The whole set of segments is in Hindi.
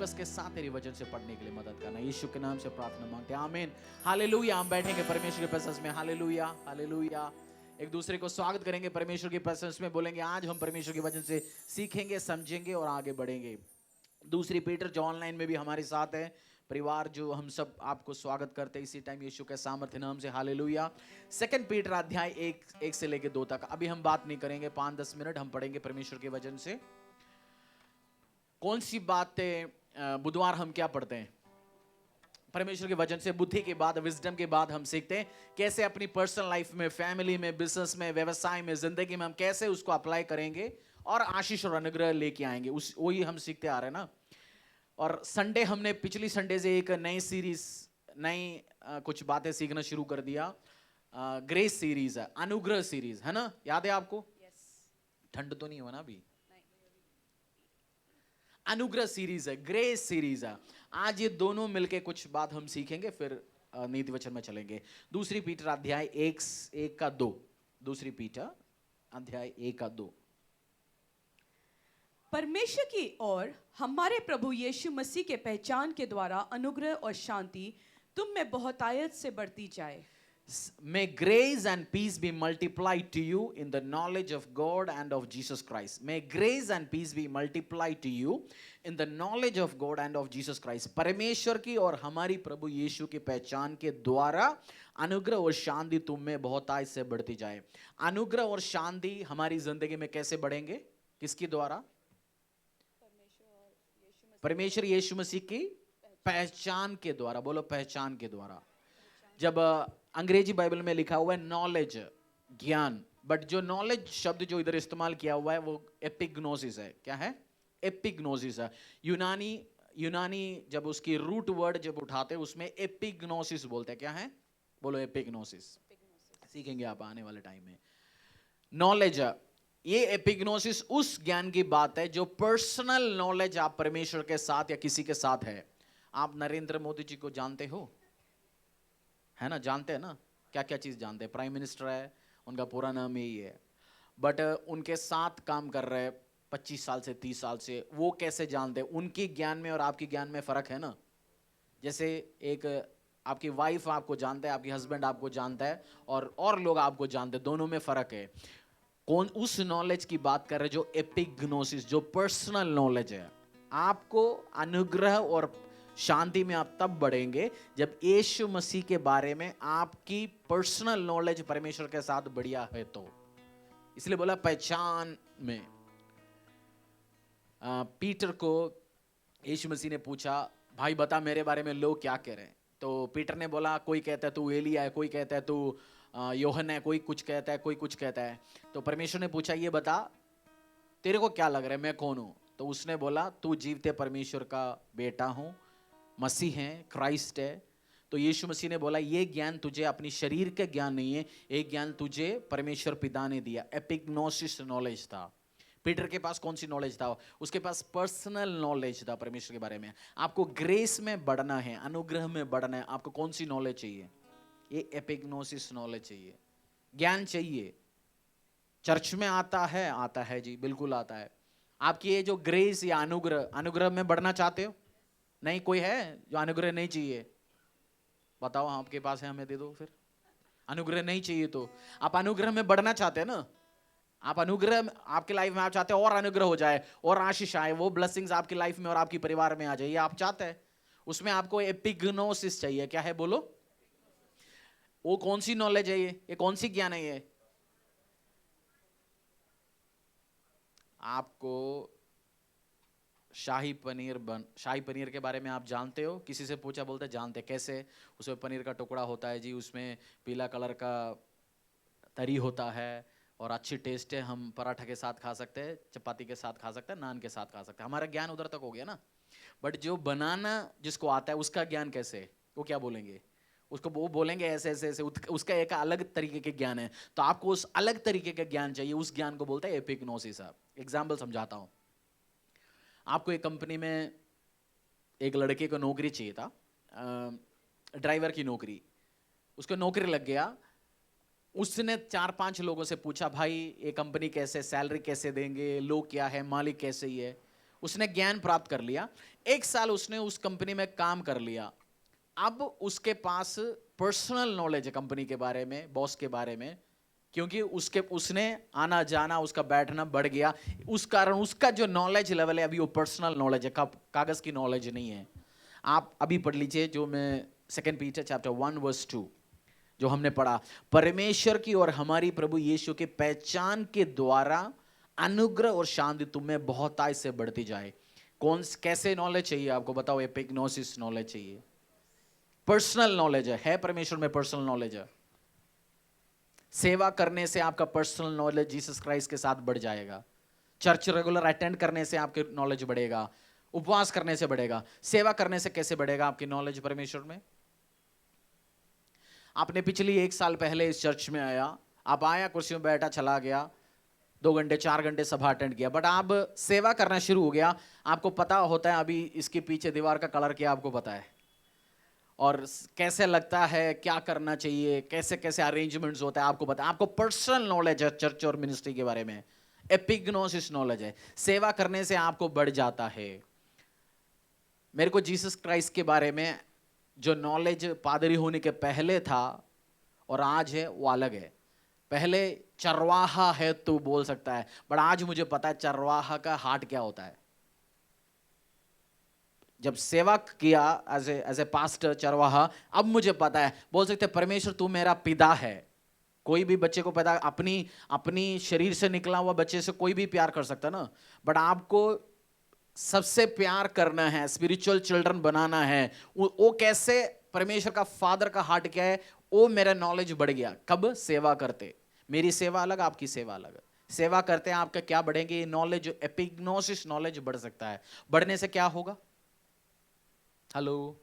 फोकस के साथ तेरी वचन से पढ़ने के लिए मदद करना, यीशु के नाम से प्रार्थना मांगते हैं, आमीन। हालेलुया। हम बैठेंगे परमेश्वर के प्रेजेंस में, हालेलुया हालेलुया। एक दूसरे को स्वागत करेंगे परमेश्वर के प्रेजेंस में, बोलेंगे आज हम परमेश्वर के वचन से सीखेंगे, समझेंगे और आगे बढ़ेंगे। दूसरी पीटर जो ऑनलाइन में भी हमारे साथ है, परिवार जो हम सब आपको स्वागत करते हैं इसी टाइम यीशु के सामर्थ्य नाम से, हालेलुया। सेकंड पीटर अध्याय 1 से लेके 2 तक अभी हम बात नहीं करेंगे, 5-10 मिनट हम पढ़ेंगे परमेश्वर के वचन से। कौन सी बातें बुधवार हम क्या पढ़ते हैं परमेश्वर के वचन से? बुद्धि के बाद, विजडम के बाद हम सीखते हैं कैसे अपनी पर्सनल लाइफ में, फैमिली में, बिजनेस में, व्यवसाय में, जिंदगी में हम कैसे उसको अप्लाई करेंगे और आशीष और अनुग्रह लेके आएंगे। उस वही हम सीखते आ रहे हैं ना। और संडे हमने पिछली संडे से एक नई सीरीज, नई कुछ बातें सीखना शुरू कर दिया। ग्रेस सीरीज है, अनुग्रह सीरीज है ना, याद है आपको? ठंड तो नहीं हुआ ना अभी? अनुग्रह सीरीज है, ग्रेस सीरीज है। आज ये दोनों मिलके कुछ बात हम सीखेंगे, फिर नीति वचन में चलेंगे। दूसरी पीटर अध्याय 1-2। दूसरी पीटर अध्याय 1-2। परमेश्वर की ओर हमारे प्रभु यीशु मसीह के पहचान के द्वारा अनुग्रह और शांति तुम में बहुतायत से बढ़ती जाए। May grace and peace be multiplied to you in the knowledge of God and of Jesus Christ. May grace and peace be multiplied to you in the knowledge of God and of Jesus Christ. परमेश्वर की और हमारी प्रभु यीशु की पहचान के द्वारा अनुग्रह और शांति तुम में बहुतायत से बढ़ती जाए। अनुग्रह और शांति हमारी जिंदगी में कैसे बढ़ेंगे? किसके द्वारा? परमेश्वर यीशु मसीह की पहचान के द्वारा। बोलो, पहचान के द्वारा। जब अंग्रेजी बाइबल में लिखा हुआ है नॉलेज, ज्ञान, बट जो नॉलेज शब्द जो इधर इस्तेमाल किया हुआ है वो एपिग्नोसिस है। क्या है? एपिग्नोसिस है। यूनानी जब उसकी रूट वर्ड जब उठाते हैं उसमें एपिग्नोसिस बोलते हैं। क्या है? बोलो, एपिग्नोसिस। सीखेंगे आप आने वाले टाइम में। नॉलेज, ये एपिग्नोसिस उस ज्ञान की बात है जो पर्सनल नॉलेज आप परमेश्वर के साथ या किसी के साथ है। आप नरेंद्र मोदी जी को जानते हो, है ना? जानते हैं ना? क्या क्या चीज जानते हैं? प्राइम मिनिस्टर है, उनका पूरा नाम यही है, बट उनके साथ काम कर रहे 25 साल से 30 साल से, वो कैसे जानते हैं? उनके ज्ञान में और आपके ज्ञान में फर्क है ना। जैसे एक आपकी वाइफ आपको जानता है, आपकी हस्बैंड आपको जानता है और लोग आपको जानते हैं, दोनों में फर्क है। कौन उस नॉलेज की बात कर रहे हैं जो एपिग्नोसिस, जो पर्सनल नॉलेज है। आपको अनुग्रह और शांति में आप तब बढ़ेंगे जब यीशु मसीह के बारे में आपकी पर्सनल नॉलेज परमेश्वर के साथ बढ़िया है तो। इसलिए बोला पहचान में। पीटर को यीशु मसीह ने पूछा, भाई बता मेरे बारे में लोग क्या कह रहे हैं? तो पीटर ने बोला, कोई कहता है तू एलिया है, कोई कहता है तू यूहन्ना है, कोई कुछ कहता है, कोई कुछ कहता है। तो परमेश्वर ने पूछा, ये बता तेरे को क्या लग रहा है, मैं कौन हूं? तो उसने बोला, तू जीवते परमेश्वर का बेटा हूं, मसीह है, क्राइस्ट है। तो यीशु मसीह ने बोला, ये ज्ञान तुझे अपनी शरीर के ज्ञान नहीं है, एक ज्ञान तुझे परमेश्वर पिता ने दिया। एपिग्नोसिस नॉलेज था। पीटर के पास कौन सी नॉलेज था? उसके पास पर्सनल नॉलेज था परमेश्वर के बारे में। आपको ग्रेस में बढ़ना है, अनुग्रह में बढ़ना है, आपको कौन सी नॉलेज चाहिए? ये एपिग्नोसिस नॉलेज चाहिए, ज्ञान चाहिए। चर्च में आता है जी, बिल्कुल आता है। आपकी ये जो ग्रेस या अनुग्रह में बढ़ना चाहते हो? नहीं, कोई है जो अनुग्रह नहीं चाहिए? बताओ, आपके पास है, हमें दे दो। फिर अनुग्रह नहीं चाहिए तो आप अनुग्रह में बढ़ना चाहते हैं ना। आप अनुग्रह आपके लाइफ में आप चाहते हैं और अनुग्रह हो जाए और आशीष आए, वो ब्लेसिंग्स आपकी लाइफ में और आपकी परिवार में आ जाए, ये आप चाहते हैं। उसमें आपको एपिग्नोसिस चाहिए। क्या है? बोलो। वो कौन सी नॉलेज है? ये कौन सी ज्ञान है? ये आपको शाही पनीर के बारे में आप जानते हो? किसी से पूछा, बोलते जानते। कैसे? उसमें पनीर का टुकड़ा होता है जी, उसमें पीला कलर का तरी होता है और अच्छी टेस्ट है। हम पराठा के साथ खा सकते हैं, चपाती के साथ खा सकते हैं, नान के साथ खा सकते हैं। हमारा ज्ञान उधर तक हो गया ना। बट जो बनाना जिसको आता है उसका ज्ञान कैसे? वो क्या बोलेंगे? उसको वो बोलेंगे ऐसे ऐसे ऐसे, उसका एक अलग तरीके के ज्ञान है। तो आपको उस अलग तरीके का ज्ञान चाहिए, उस ज्ञान को बोलते हैं एपिग्नोसिस। एग्जाम्पल समझाता हूं आपको। एक कंपनी में एक लड़के को नौकरी चाहिए था, ड्राइवर की नौकरी। उसको नौकरी लग गया। उसने 4-5 लोगों से पूछा, भाई ये कंपनी कैसे, सैलरी कैसे देंगे, लोग क्या है, मालिक कैसे ही है। उसने ज्ञान प्राप्त कर लिया, 1 साल उसने उस कंपनी में काम कर लिया, अब उसके पास पर्सनल नॉलेज है कंपनी के बारे में, बॉस के बारे में, क्योंकि उसने आना जाना, उसका बैठना बढ़ गया, उस कारण उसका जो नॉलेज लेवल है अभी वो पर्सनल नॉलेज है, कागज की नॉलेज नहीं है। आप अभी पढ़ लीजिए जो मैं 2 पीटर चैप्टर 1 वर्स 2 जो हमने पढ़ा, परमेश्वर की और हमारी प्रभु यीशु के पहचान के द्वारा अनुग्रह और शांति तुम्हें बहुतायत से बढ़ती जाए। कैसे नॉलेज चाहिए आपको बताओ? एपिग्नोसिस नॉलेज चाहिए, पर्सनल नॉलेज है परमेश्वर में, पर्सनल नॉलेज है। सेवा करने से आपका पर्सनल नॉलेज जीसस क्राइस्ट के साथ बढ़ जाएगा, चर्च रेगुलर अटेंड करने से आपके नॉलेज बढ़ेगा, उपवास करने से बढ़ेगा। सेवा करने से कैसे बढ़ेगा आपकी नॉलेज परमेश्वर में? आपने पिछली 1 साल पहले इस चर्च में आया, आप आया, कुर्सी में बैठा, चला गया, 2 घंटे 4 घंटे सभा अटेंड किया, बट आप सेवा करना शुरू हो गया, आपको पता होता है अभी इसके पीछे दीवार का कलर क्या आपको पता है, और कैसे लगता है, क्या करना चाहिए, कैसे कैसे अरेंजमेंट्स होता है आपको पता है। आपको पर्सनल नॉलेज है चर्च और मिनिस्ट्री के बारे में, एपिग्नोसिस नॉलेज है। सेवा करने से आपको बढ़ जाता है। मेरे को जीसस क्राइस्ट के बारे में जो नॉलेज पादरी होने के पहले था और आज है वो अलग है। पहले चरवाहा है तो बोल सकता है, बट आज मुझे पता है चरवाहा का हार्ट क्या होता है। जब सेवा किया एज ए पास्टर चरवाहा, अब मुझे पता है, बोल सकते परमेश्वर तू मेरा पिता है। कोई भी बच्चे को पैदा अपनी शरीर से निकला हुआ बच्चे से कोई भी प्यार कर सकता है ना, बट आपको सबसे प्यार करना है, स्पिरिचुअल चिल्ड्रन बनाना है। वो कैसे? परमेश्वर का फादर का हार्ट क्या है, वो मेरा नॉलेज बढ़ गया। कब? सेवा करते। मेरी सेवा अलग, आपकी सेवा अलग। सेवा करते हैं आपका क्या बढ़ेंगे? नॉलेज, एपिग्नोसिस नॉलेज बढ़ सकता है। बढ़ने से क्या होगा? हेलो,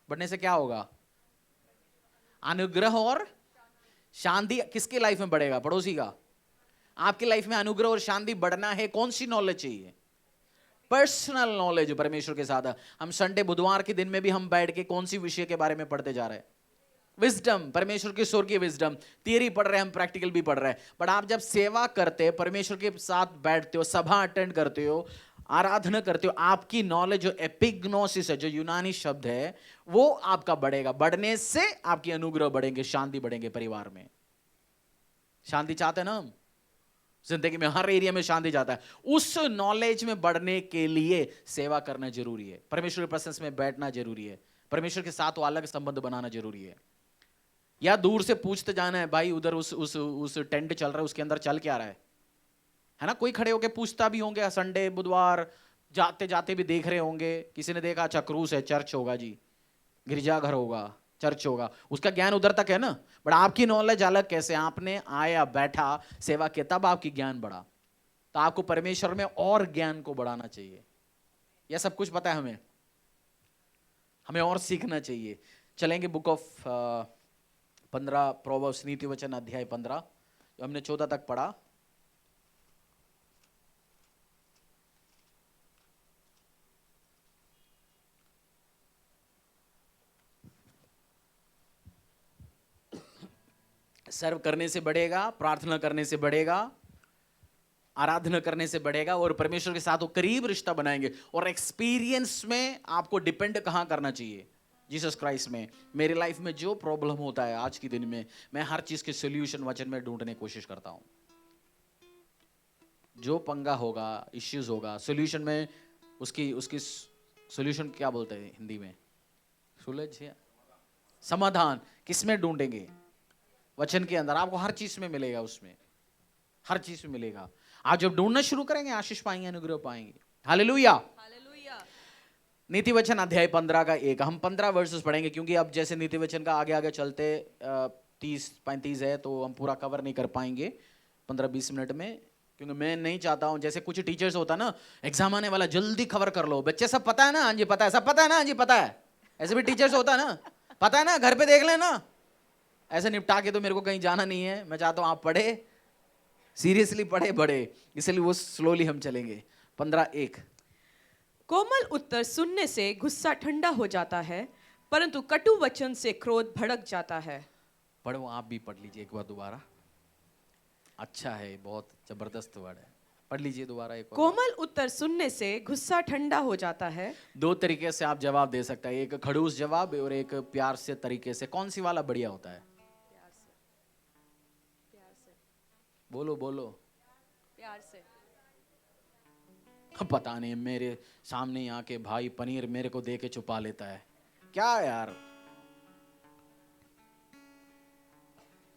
बढ़ने से क्या होगा? अनुग्रह और शांति। किसकी लाइफ में बढ़ेगा? पड़ोसी का। आपकी लाइफ में अनुग्रह और शांति बढ़ना है, कौन सी नॉलेज चाहिए? पर्सनल नॉलेज परमेश्वर के साथ। हम संडे बुधवार के दिन में भी हम बैठ के कौन सी विषय के बारे में पढ़ते जा रहे हैं? विजडम, परमेश्वर की स्वर की विजडम। थियरी पढ़ रहे हैं हम, प्रैक्टिकल भी पढ़ रहे हैं। बट आप जब सेवा करते हैं, परमेश्वर के साथ बैठते हो, सभा अटेंड करते हो, आराधना करते हो, आपकी नॉलेज जो एपिग्नोसिस है, जो यूनानी शब्द है, वो आपका बढ़ेगा। बढ़ने से आपकी अनुग्रह बढ़ेंगे, शांति बढ़ेंगे परिवार में। शांति चाहते हैं ना हम? जिंदगी में हर एरिया में शांति चाहता है। उस नॉलेज में बढ़ने के लिए सेवा करना जरूरी है, परमेश्वर के प्रेजेंस में बैठना जरूरी है, परमेश्वर के साथ वो अलग संबंध बनाना जरूरी है। या दूर से पूछते जाना है, भाई उधर उस टेंट चल रहा है, उसके अंदर चल क्या रहा है ना? कोई खड़े होके पूछता भी होंगे, संडे बुधवार जाते जाते भी देख रहे होंगे, किसी ने देखा अच्छा क्रूस है, चर्च होगा जी, गिरजाघर होगा, चर्च होगा, उसका ज्ञान उधर तक है ना। बट आपकी नॉलेज अलग कैसे? आपने आया, बैठा, सेवा किया, तब आपकी ज्ञान बढ़ा। तो आपको परमेश्वर में और ज्ञान को बढ़ाना चाहिए। यह सब कुछ पता है हमें और सीखना चाहिए। चलेंगे बुक ऑफ 15 प्रोवर्ब्स, नीति वचन अध्याय 15, जो हमने 14 तक पढ़ा। सर्व करने से बढ़ेगा, प्रार्थना करने से बढ़ेगा, आराधना करने से बढ़ेगा, और परमेश्वर के साथ वो करीब रिश्ता बनाएंगे। और एक्सपीरियंस में आपको डिपेंड कहां करना चाहिए? जीसस क्राइस्ट में। मेरी लाइफ में जो प्रॉब्लम होता है आज के दिन में, मैं हर चीज के सॉल्यूशन वचन में ढूंढने की कोशिश करता हूं। जो पंगा होगा, इश्यूज होगा, सॉल्यूशन में उसकी सॉल्यूशन क्या बोलते हैं हिंदी में? सुलझ, समाधान किस में ढूंढेंगे? वचन के अंदर। आपको हर चीज में मिलेगा, उसमें हर चीज में मिलेगा। आप जब ढूंढना शुरू करेंगे, आशीष पाएंगे, अनुग्रह पाएंगे। हालेलुया। नीति वचन अध्याय 15 का 1, हम 15 वर्सेस पढ़ेंगे, क्योंकि अब जैसे नीति वचन का आगे आगे चलते 30-35 है, तो हम पूरा कवर नहीं कर पाएंगे 15-20 मिनट में, क्योंकि मैं नहीं चाहता हूं जैसे कुछ टीचर्स होता है ना, एग्जाम आने वाला जल्दी कवर कर लो, बच्चे सब पता है ना, हाँ जी पता है, सब पता है ना, हाँ जी पता है। ऐसे भी टीचर्स होता है ना, पता है ना, घर पे देख लेना, ऐसे निपटा के तो मेरे को कहीं जाना नहीं है। मैं चाहता हूं आप पढ़े, सीरियसली पढ़े, बढ़े, इसलिए वो स्लोली हम चलेंगे। 15:1, कोमल उत्तर सुनने से गुस्सा ठंडा हो जाता है, परंतु कटु वचन से क्रोध भड़क जाता है। पढ़ो, आप भी पढ़ लीजिए एक बार दोबारा। अच्छा है, बहुत जबरदस्त वर्ड है। पढ़ लीजिए दोबारा एक और। कोमल उत्तर सुनने से गुस्सा ठंडा हो जाता है। दो तरीके से आप जवाब दे सकते हैं, एक खड़ूस जवाब और एक प्यार से तरीके से। कौन सी वाला बढ़िया होता है? बोलो बोलो। प्यार से। पता नहीं, मेरे सामने आके भाई पनीर मेरे को दे के छुपा लेता है क्या यार।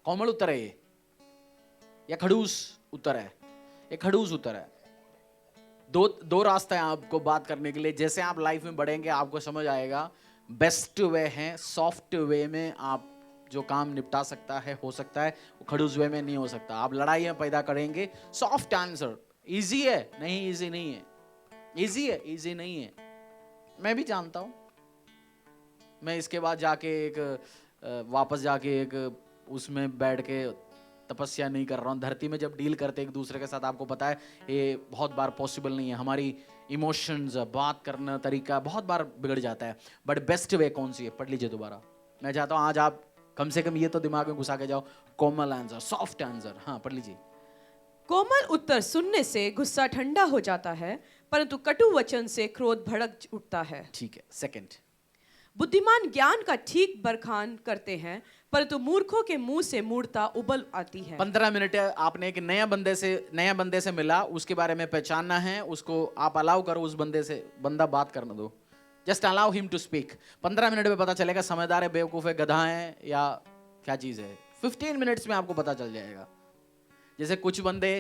कोमल उत्तर है ये या खड़ूस उत्तर है? ये खड़ूस उत्तर है। दो रास्ते हैं आपको बात करने के लिए। जैसे आप लाइफ में बढ़ेंगे आपको समझ आएगा बेस्ट वे है, सॉफ्ट वे में आप जो काम निपटा सकता है हो सकता है, वो खड़ूस वे में नहीं हो सकता। आप लड़ाइयां पैदा करेंगे। सॉफ्ट आंसर इजी है? नहीं, इजी नहीं है। इजी है? इजी नहीं है, मैं भी जानता हूं। मैं इसके बाद जाके एक वापस जाके एक उसमें बैठ के तपस्या नहीं कर रहा हूँ। धरती में जब डील करते एक दूसरे के साथ, आपको पता है ये बहुत बार पॉसिबल नहीं है। हमारी इमोशंस, बात करना तरीका बहुत बार बिगड़ जाता है। बट बेस्ट वे कौन सी है? पढ़ लीजिए दोबारा। मैं चाहता हूँ आज आप कम से कम ये तो दिमाग में घुसा के जाओ, कोमल आंसर, सॉफ्ट आंसर। हाँ पढ़ लीजिए। कोमल उत्तर सुनने से गुस्सा ठंडा हो जाता है, परंतु कटु वचन से क्रोध भड़क उठता है। ठीक है, सेकंड। बुद्धिमान ज्ञान का ठीक बरखान करते हैं, परंतु मूर्खों के मुंह से मूर्खता उबल आती है। 15 मिनट आपने एक नया बंदे से मिला, उसके बारे में पहचानना है, उसको आप अलाउ करो, उस बंदे से बंदा बात करने दो। Just allow him to speak. 15 minute में पता चलेगा समझदार है, बेवकूफ है, गधा है या क्या चीज है। 15 मिनट्स में आपको पता चल जाएगा। जैसे कुछ बंदे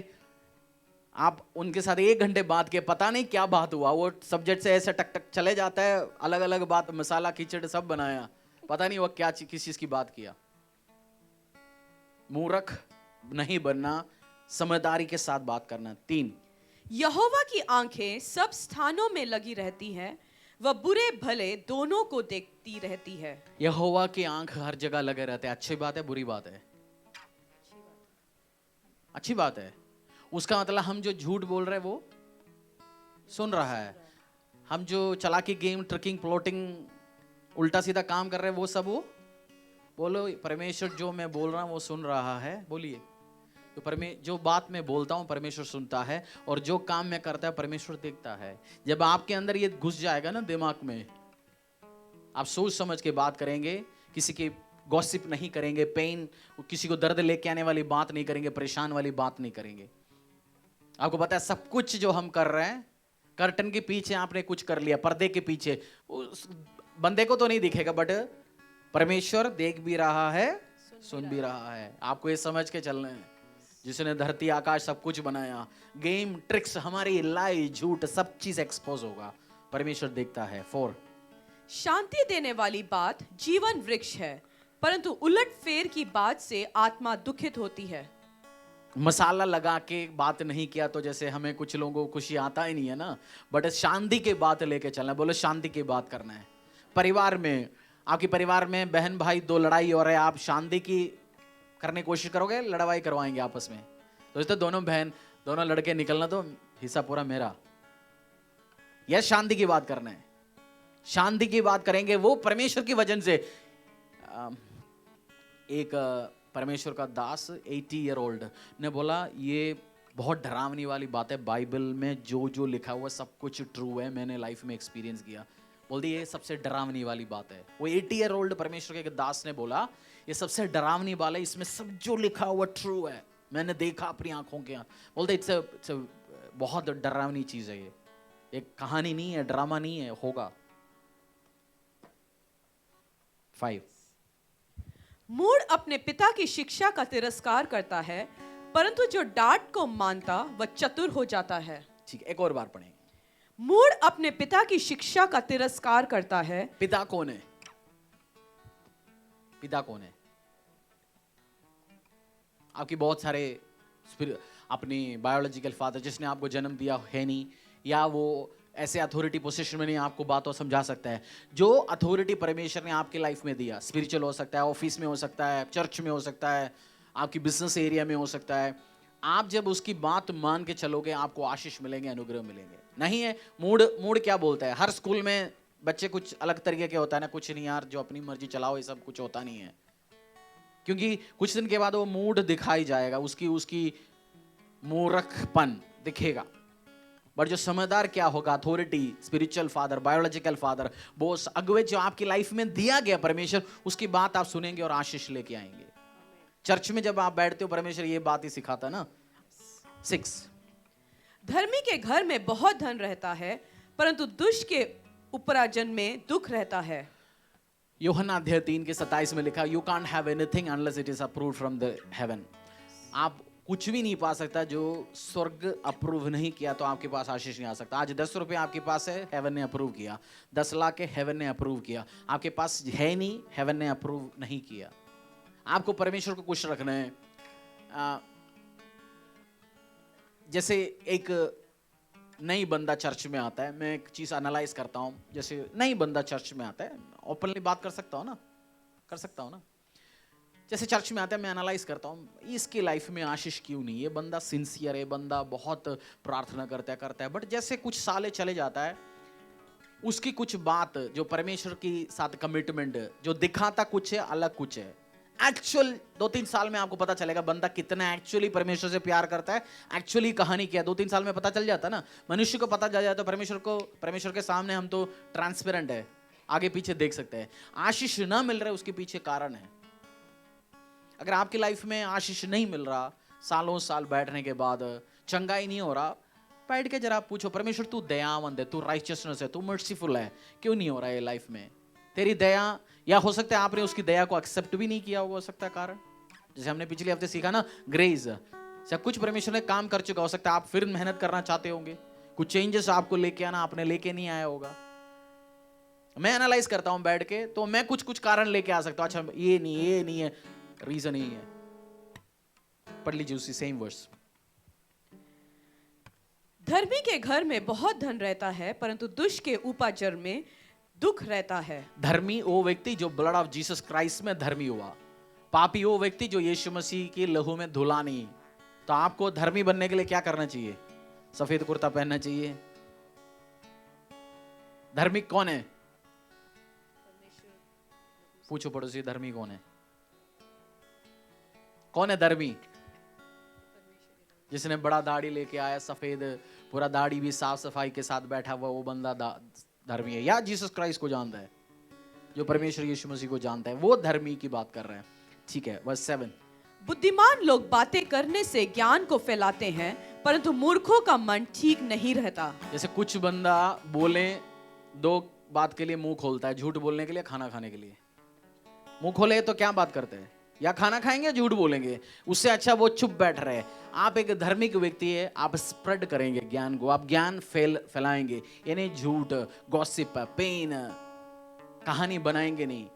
आप उनके साथ 1 घंटे बात किए, पता नहीं क्या बात हुआ, वो सब्जेक्ट से ऐसे टक टक चले जाता है, अलग अलग बात, मसाला खिचड़ सब बनाया, पता नहीं वो क्या किस चीज की बात किया। मूर्ख नहीं बनना, समझदारी के साथ बात करना। 3, यहोवा की आंखें सब स्थानों में लगी रहती हैं, वह बुरे भले दोनों को देखती रहती है। यहोवा की आंख हर जगह लगे रहते हैं। अच्छी बात है, बुरी बात है? अच्छी बात है। उसका मतलब हम जो झूठ बोल रहे हैं वो सुन रहा है। हम जो चालाकी, गेम, ट्रिकिंग, प्लॉटिंग, उल्टा सीधा काम कर रहे हैं वो सब वो बोलो। परमेश्वर जो मैं बोल रहा हूं वो सुन रहा है। बोलिए। तो जो बात मैं बोलता हूं परमेश्वर सुनता है, और जो काम मैं करता है परमेश्वर देखता है। जब आपके अंदर ये घुस जाएगा ना दिमाग में, आप सोच समझ के बात करेंगे, किसी की गॉसिप नहीं करेंगे, पेन, किसी को दर्द लेके आने वाली बात नहीं करेंगे, परेशान वाली बात नहीं करेंगे। आपको पता है सब कुछ जो हम कर रहे हैं, कर्टन के पीछे आपने कुछ कर लिया, पर्दे के पीछे, उस बंदे को तो नहीं दिखेगा, बट परमेश्वर देख भी रहा है, सुन भी रहा है। आपको ये समझ के चलना है, जिसने धरती आकाश सब कुछ बनाया, गेम, ट्रिक्स, हमारी लाई, झूठ, सब चीज एक्सपोज होगा, परमेश्वर देखता है। 4, शांति देने वाली बात जीवन वृक्ष है, परंतु उलट फेर की बात से आत्मा दुखित होती है। मसाला लगा के बात नहीं किया तो जैसे हमें कुछ लोगों को खुशी आता ही नहीं है ना, बट शांति की बात लेके चलना है। बोलो शांति की बात करना है। परिवार में, आपके परिवार में बहन भाई 2 लड़ाई हो रहे हैं, आप शांति की करने की कोशिश करोगे, लड़ाई करवाएंगे आपस में, तो इससे दोनों लड़के निकलना तो हिस्सा पूरा मेरा। यह शांति की बात करना है। शांति की बात करेंगे वो परमेश्वर की वजह से। एक परमेश्वर का दास 80 ईयर ओल्ड ने बोला, ये बहुत डरावनी वाली बात है, बाइबल में जो जो लिखा हुआ सब कुछ ट्रू है, मैंने लाइफ में एक्सपीरियंस किया। बोल दी ये सबसे डरावनी वाली बात है। वो 80 ईयर ओल्ड परमेश्वर के दास ने बोला, ये सबसे डरावनी वाला है, इसमें सब जो लिखा हुआ ट्रू है, मैंने देखा अपनी आंखों के। बोलते इट्स बहुत डरावनी चीज है, ये एक कहानी नहीं है, ड्रामा नहीं है, होगा। 5, मूढ़ अपने पिता की शिक्षा का तिरस्कार करता है, परंतु जो डांट को मानता वह चतुर हो जाता है। ठीक है, एक और बार पढ़ेंगे। मूढ़ अपने पिता की शिक्षा का तिरस्कार करता है। पिता कौन है? पिता कौन है? आपकी बहुत सारे अपनी बायोलॉजिकल फादर जिसने आपको जन्म दिया है नहीं, या वो ऐसे अथॉरिटी पोजीशन में नहीं आपको बातों समझा सकता है। जो अथॉरिटी परमेश्वर ने आपकी लाइफ में दिया, स्पिरिचुअल हो सकता है, ऑफिस में हो सकता है, चर्च में हो सकता है, आपकी बिजनेस एरिया में हो सकता है, आप जब उसकी बात मान के चलोगे आपको आशीष मिलेंगे, अनुग्रह मिलेंगे। नहीं है मूड क्या बोलता है? हर स्कूल में बच्चे कुछ अलग तरीके के होता है ना, कुछ नहीं यार जो अपनी मर्जी चलाओ, ये सब कुछ होता नहीं है, क्योंकि कुछ दिन के बाद वो मूड दिखाई जाएगा, उसकी मूर्खपन, दिखेगा। बट जो समझदार क्या होगा, authority, spiritual father, biological father, boss, अगुवे जो आपकी लाइफ में दिया गया परमेश्वर, उसकी बात आप सुनेंगे और आशीष लेके आएंगे। चर्च में जब आप बैठते हो परमेश्वर ये बात ही सिखाता ना। 6, धर्मी के घर में बहुत धन रहता है, परंतु दुष्ट के उपार्जन में दुख रहता है। यूहन्ना अध्याय 3 के 27 में लिखा, you can't have anything unless it is approved from the haven. आप कुछ भी नहीं पा सकता जो स्वर्ग अप्रूव नहीं किया, तो आपके पास आशीष नहीं आ सकता। आज 10 रुपए आपके पास है, हेवन ने अप्रूव किया। 10 लाख है, हेवन ने अप्रूव किया। आपके पास है नहीं, हेवन ने अप्रूव नहीं किया। आपको परमेश्वर को खुश रखना है। जैसे एक नई बंदा चर्च में आता है, मैं एक चीज एनालाइज करता हूं। जैसे नई बंदा चर्च में आता है, ओपनली बात कर सकता हूं ना, कर सकता हूं ना। जैसे चर्च में आता है, मैं एनालाइज करता हूं इसकी लाइफ में आशीष क्यों नहीं। ये बंदा सिंसियर है, बंदा बहुत प्रार्थना करता है, बट जैसे कुछ साले चले जाता है, उसकी कुछ बात जो परमेश्वर के साथ कमिटमेंट, जो दिखाता कुछ है, अलग कुछ है। एक्चुअल 2-3 साल में आपको पता चलेगा बंदा कितना एक्चुअली परमेश्वर से प्यार करता है। एक्चुअली कहानी क्या है 2-3 साल में पता चल जाता है ना। मनुष्य को पता चल जाता है, परमेश्वर के सामने हम तो ट्रांसपेरेंट है, आगे पीछे देख सकते हैं। आशीष ना मिल रहा है, उसके पीछे कारण है। अगर आपकी लाइफ में आशीष नहीं मिल रहा, सालों साल बैठने के बाद चंगाई नहीं हो रहा, बैठ के जरा पूछो, परमेश्वर तू दयावंत है, तू राइचियसनेस है, तू मर्सीफुल है, क्यों नहीं हो रहा है लाइफ में तेरी दया। या हो सकता है आपने उसकी दया को एक्सेप्ट भी नहीं किया, हो सकता है कारण। जैसे हमने पिछले हफ्ते सीखा ना, ग्रेस। सब कुछ परमेश्वर ने काम कर चुका, हो सकता है आप फिर मेहनत करना चाहते होंगे, कुछ चेंजेस आपको लेके आना, आपने लेके नहीं आया होगा। मैं एनालाइज करता हूं बैठ के, तो मैं कुछ कारण लेके आ सकता हूं। अच्छा ये नहीं है, रीजन ही है। पढ़ लीजिए उसी सेम वर्स। धर्मी के घर में बहुत धन रहता है, परंतु दुष्ट के उपार्जन में दुख रहता है। धर्मी वो व्यक्ति जो ब्लड ऑफ जीसस क्राइस्ट में धर्मी हुआ। पापी वो व्यक्ति जो यीशु मसीह के लहू में धुला नहीं। तो आपको धर्मी बनने के लिए क्या करना चाहिए? सफेद कुर्ता पहनना चाहिए। धर्मी कौन है? पूछो पड़ोसी, धर्मी कौन है? कौन है धर्मी? जिसने बड़ा दाढ़ी लेके आया, सफेद पूरा दाढ़ी भी साफ सफाई के साथ बैठा हुआ, वो बंदा धर्मी है। या जीसस क्राइस्ट को जानता है, जो परमेश्वर यीशु मसीह को जानता है, वो धर्मी की बात कर रहे हैं। ठीक है, वर्स 7। बुद्धिमान लोग बातें करने से ज्ञान को फैलाते हैं, परंतु मूर्खों का मन ठीक नहीं रहता। जैसे कुछ बंदा बोले 2 बात के लिए मुंह खोलता है, झूठ बोलने के लिए, खाना खाने के लिए। मुंह खोले तो क्या बात करते हैं? या खाना खाएंगे या झूठ बोलेंगे। उससे अच्छा वो चुप बैठ रहे। आप एक धार्मिक व्यक्ति है, आप स्प्रेड करेंगे ज्ञान को, आप ज्ञान फैलाएंगे। यानी झूठ, गॉसिप, पेन, कहानी बनाएंगे नहीं,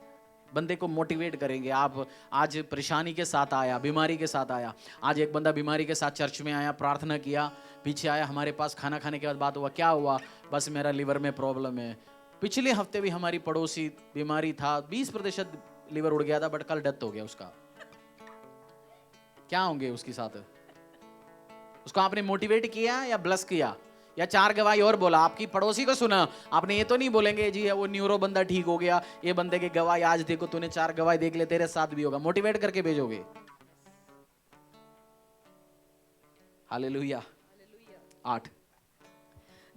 बंदे को मोटिवेट करेंगे। आप आज परेशानी के साथ आया, बीमारी के साथ आया। आज एक बंदा बीमारी के साथ चर्च में आया, प्रार्थना किया, पीछे आया हमारे पास, खाना खाने के बाद बात हुआ, क्या हुआ? बस मेरा लिवर में प्रॉब्लम है। पिछले हफ्ते भी हमारी पड़ोसी बीमारी था, 20% लिवर उड़ गया था, बट कल डेथ हो गया उसका। क्या होंगे उसके साथ? उसको आपने मोटिवेट किया या ब्लस किया या 4 गवाही और बोला? आपकी पड़ोसी को सुना, आपने ये तो नहीं बोलेंगे जी वो न्यूरो बंदा ठीक हो गया, ये बंदे के गवाही आज देखो, तूने 4 गवाही देख ले, तेरे साथ भी होगा। मोटिवेट करके भेजोगे। हालेलुया। 8।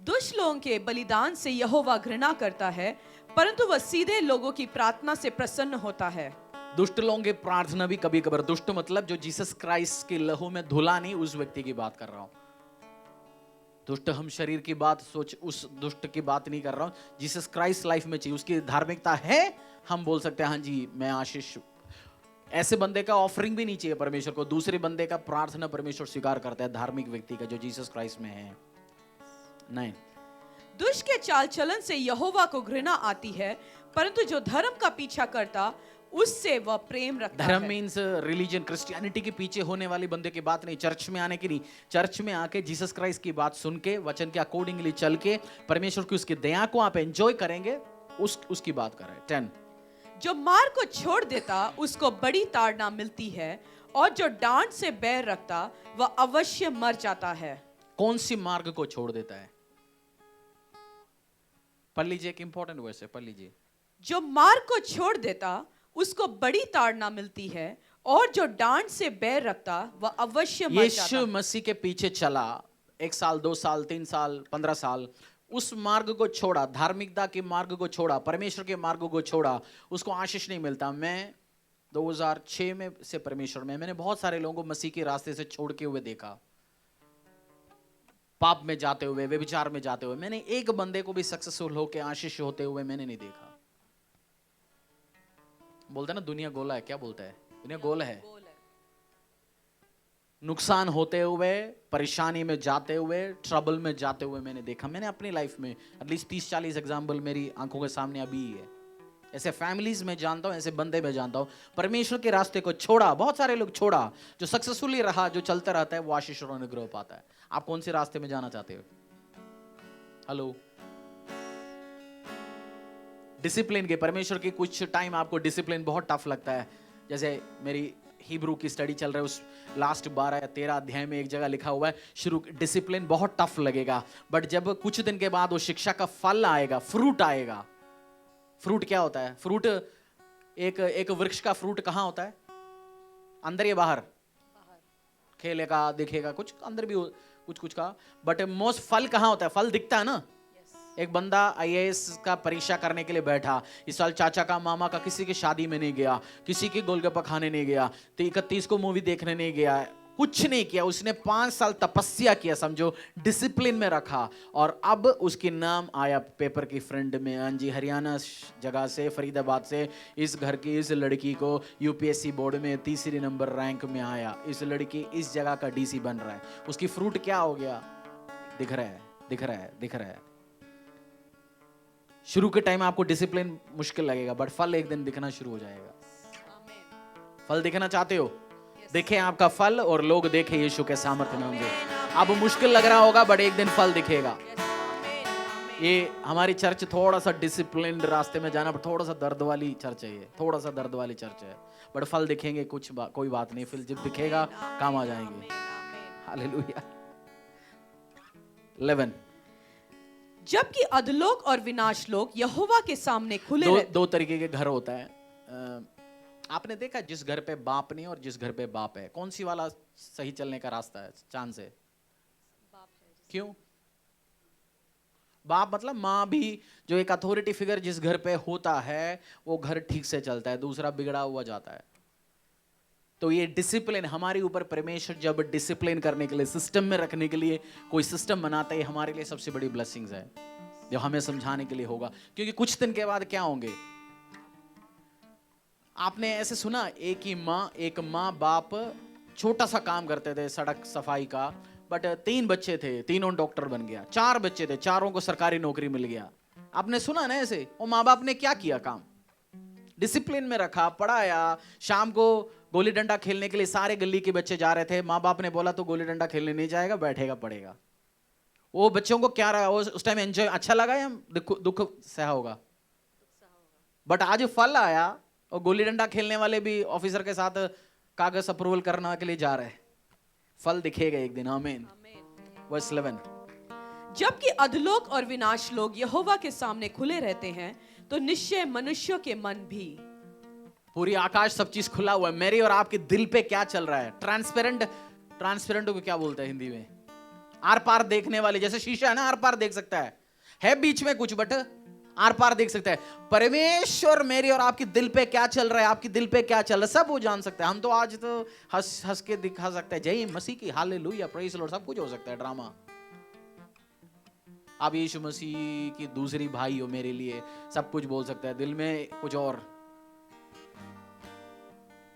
दुष्ट लोगों के बलिदान से यहोवा घृणा करता है, परंतु वह सीधे लोगों की प्रार्थना से प्रसन्न होता है। दुष्ट लोगों की प्रार्थना भी कभी कभार, दुष्ट मतलब जो जीसस क्राइस्ट के लहू में धुला नहीं, उस व्यक्ति की बात कर रहा हूं। दुष्ट हम शरीर की बात सोच, उस दुष्ट की बात नहीं कर रहा हूं। जीसस क्राइस्ट लाइफ में चाहिए, उसकी धार्मिकता है, हम बोल सकते हैं हाँ जी मैं आशीष। ऐसे बंदे का ऑफरिंग भी नहीं चाहिए परमेश्वर को। दूसरे बंदे का प्रार्थना परमेश्वर स्वीकार करता है, धार्मिक व्यक्ति का जो जीसस क्राइस्ट में है। नहीं, दुष्ट के चाल चलन से यहोवा को घृणा आती है, परंतु जो धर्म का पीछा करता उससे वह प्रेम रखता है। धर्म मीन्स रिलीजन, क्रिश्चियनिटी के पीछे होने वाली बंदे की बात नहीं, चर्च में आने की नहीं। चर्च में आके जीसस क्राइस्ट की बात सुन के, वचन के अकॉर्डिंगली चल के, परमेश्वर की उसकी दया को आप एंजॉय करेंगे, उसकी बात कर रहे हैं। 10। जो मार्ग को छोड़ देता उसको बड़ी ताड़ना मिलती है, और जो डांट से बैर रखता वह अवश्य मर जाता है। कौन सी मार्ग को छोड़ देता है? पढ़ लीजिए, एक इंपॉर्टेंट वर्स है, पढ़ लीजिए। जो मार्ग को छोड़ देता उसको बड़ी ताड़ना मिलती है, और जो डांट से बैर रखता वह अवश्य मर जाता है। यीशु मसीह के पीछे चला, 1 साल, 2 साल, 3 साल, 15 साल उस मार्ग को छोड़ा, धार्मिकता के मार्ग को छोड़ा, परमेश्वर के मार्ग को छोड़ा, उसको आशीष नहीं मिलता। मैं 2006 में से परमेश्वर में, मैंने बहुत सारे लोगों को मसीह के रास्ते से छोड़ के हुए देखा, पाप में जाते हुए, व्यभिचार में जाते हुए। मैंने एक बंदे को भी सक्सेसफुल होकर आशीष होते हुए मैंने नहीं देखा। बोलते ना दुनिया गोला है, क्या बोलता है? दुनिया गोल है। नुकसान होते हुए, परेशानी में जाते हुए, ट्रबल में जाते हुए मैंने देखा। मैंने अपनी लाइफ में एटलीस्ट 30-40 एग्जाम्पल मेरी आंखों के सामने अभी ही है। ऐसे फैमिलीज में जानता हूं, ऐसे बंदे में जानता हूं, परमेश्वर के रास्ते को छोड़ा, बहुत सारे लोग छोड़ा, जो सक्सेसफुली रहा, जो चलता रहता है, वो आशीष और अनुग्रह पाता है। आप कौन से रास्ते में जाना चाहते हो? हेलो, डिसिप्लिन के, परमेश्वर के कुछ टाइम आपको डिसिप्लिन बहुत टफ लगता है। जैसे मेरी हिब्रू की स्टडी चल रहा है, उस लास्ट 12 या 13 अध्याय में एक जगह लिखा हुआ है, शुरू डिसिप्लिन बहुत टफ लगेगा, बट जब कुछ दिन के बाद वो शिक्षा का फल आएगा, फ्रूट आएगा। फ्रूट क्या होता है? फ्रूट, एक वृक्ष का फ्रूट कहाँ होता है? अंदर या बाहर? खेलेगा, दिखेगा, कुछ अंदर भी कुछ का, बट मोस्ट फल कहाँ होता है? फल दिखता है ना। एक बंदा IAS का परीक्षा करने के लिए बैठा, इस साल चाचा का, मामा का, किसी की शादी में नहीं गया, किसी की गोलगप्पा खाने नहीं गया, 31 को मूवी देखने नहीं गया, कुछ नहीं किया। उसने 5 साल तपस्या किया, समझो, डिसिप्लिन में रखा, और अब उसके नाम आया पेपर की फ्रंट में, हाँ जी, हरियाणा जगह से, फरीदाबाद से, इस घर की इस लड़की को UPSC बोर्ड में 3 नंबर रैंक में आया, इस लड़की इस जगह का DC बन रहा है। उसकी फ्रूट क्या हो गया? दिख रहा है, दिख रहा है, दिख रहा है। शुरू के टाइम आपको डिसिप्लिन मुश्किल लगेगा, बट फल एक दिन दिखना शुरू हो जाएगा। फल दिखना चाहते हो? देखें आपका फल, और लोग देखें यीशु के सामर्थ्य नाम से। अब मुश्किल लग रहा होगा, बट एक दिन फल दिखेगा। ये हमारी चर्च थोड़ा सा डिसिप्लिन रास्ते में जाना, पर थोड़ा सा दर्द वाली चर्च है, ये थोड़ा सा दर्द वाली चर्च है, बट फल दिखेंगे, कोई बात नहीं, फिर जब दिखेगा काम आ जाएंगे। हालेलुया। 11, जबकि अधलोक और विनाशलोक यहोवा के सामने खुले दो तरीके के घर होता है। आपने देखा, जिस घर पे बाप नहीं और जिस घर पे बाप है, कौन सी वाला सही चलने का रास्ता है? चांद से। क्यों? बाप मतलब माँ भी, जो एक अथॉरिटी फिगर जिस घर पे होता है, वो घर ठीक से चलता है, दूसरा बिगड़ा हुआ जाता है। तो ये डिसिप्लिन हमारे ऊपर, परमेश्वर जब डिसिप्लिन करने के लिए, सिस्टम में रखने के लिए कोई सिस्टम बनाता है, हमारे लिए सबसे बड़ी ब्लेसिंग्स है, जो हमें समझाने के लिए होगा। क्योंकि कुछ दिन के बाद क्या होंगे? आपने ऐसे सुना, एक माँ बाप छोटा सा काम करते थे, सड़क सफाई का, बट 3 बच्चे थे, तीनों डॉक्टर बन गया। 4 बच्चे थे, चारों को सरकारी नौकरी मिल गया। आपने सुना ना ऐसे? वो माँ बाप ने क्या किया? काम डिसिप्लिन में रखा, पढ़ाया। शाम को गोली डंडा खेलने के लिए सारे गली के बच्चे जा रहे थे, माँ बाप ने बोला तो गोली डंडा खेलने नहीं जाएगा, बैठेगा पढ़ेगा। वो बच्चों को क्या रहा, उस टाइम एंजॉय अच्छा लगा या दुख सहा होगा? बट आज फल आया, और गोली डंडा खेलने वाले भी ऑफिसर के साथ कागज अप्रूवल करने के लिए जा रहे हैं। फल दिखेगा एक दिन। आमीन। वर्स 11, जबकि अधलोक और विनाशलोक यहोवा के सामने खुले रहते हैं, तो निश्चय मनुष्यों के मन भी। पूरी आकाश, सब चीज खुला हुआ है। मेरे और आपके दिल पे क्या चल रहा है? ट्रांसपेरेंट को क्या बोलते हैं हिंदी में? आर पार देखने वाले, जैसे शीशा है ना, आर पार देख सकता है बीच में कुछ, बट आर पार देख सकता है। परमेश्वर मेरी और आपकी दिल पे क्या चल रहा है, आपकी दिल पे क्या चल रहा है, सब वो जान सकता है। हम तो आज तो हंस के दिखा सकते हैं, जय मसीह की, हालेलुया, प्रेज़ द लॉर्ड, सब कुछ हो सकता है, ड्रामा। आप यीशु मसीह की दूसरी भाई हो मेरे लिए, सब कुछ बोल सकता है, दिल में कुछ और।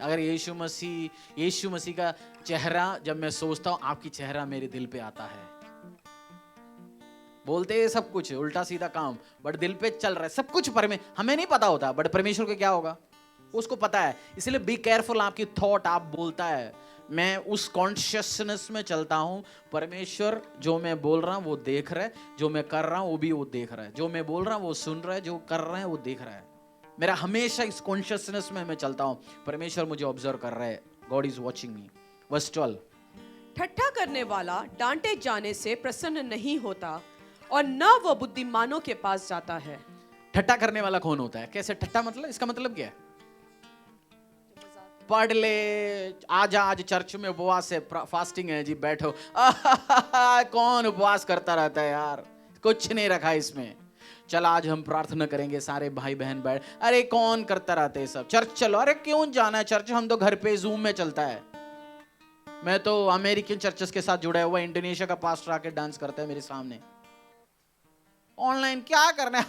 अगर यीशु मसीह का चेहरा जब मैं सोचता हूं, आपकी चेहरा मेरे दिल पे आता है। बोलते हैं सब कुछ उल्टा सीधा काम, बट दिल पे चल रहा है सब कुछ। हमें नहीं पता होता, बट परमेश्वर को क्या होगा, उसको पता है। इसलिए बी केयरफुल, आपकी थॉट आप बोलता है। मैं उस कॉन्शियसनेस में चलता हूं, परमेश्वर जो मैं बोल रहा हूं वो देख रहा है, जो मैं कर रहा हूं वो भी वो देख रहा है, जो मैं बोल रहा हूं वो सुन रहा है, जो कर रहा है वो देख रहा है। मेरा हमेशा इस कॉन्शियसनेस में मैं चलता हूं, परमेश्वर मुझे ऑब्जर्व कर रहा है, God is watching me. Verse 12, ठट्ठा करने वाला डांटे जाने से प्रसन्न नहीं होता, और न वो बुद्धिमानों के पास जाता है। ठट्ठा करने वाला कौन होता है? कैसे ठट्ठा मतलब, इसका मतलब क्या है? पढ़ ले, आज चर्च में उपवास है, फास्टिंग है जी, बैठो। कौन उपवास करता रहता है यार, कुछ नहीं रखा इसमें। चल आज हम प्रार्थना करेंगे, सारे भाई बहन बैठ। अरे कौन करता रहते है सब, चर्च चलो। अरे क्यों जाना है चर्च, हम तो घर पे जूम में चलता है। मैं तो अमेरिकन चर्चेस के साथ जुड़ा हुआ, इंडोनेशिया का पास्टर आके डांस करता है मेरे सामने। ऑनलाइन क्या करना है?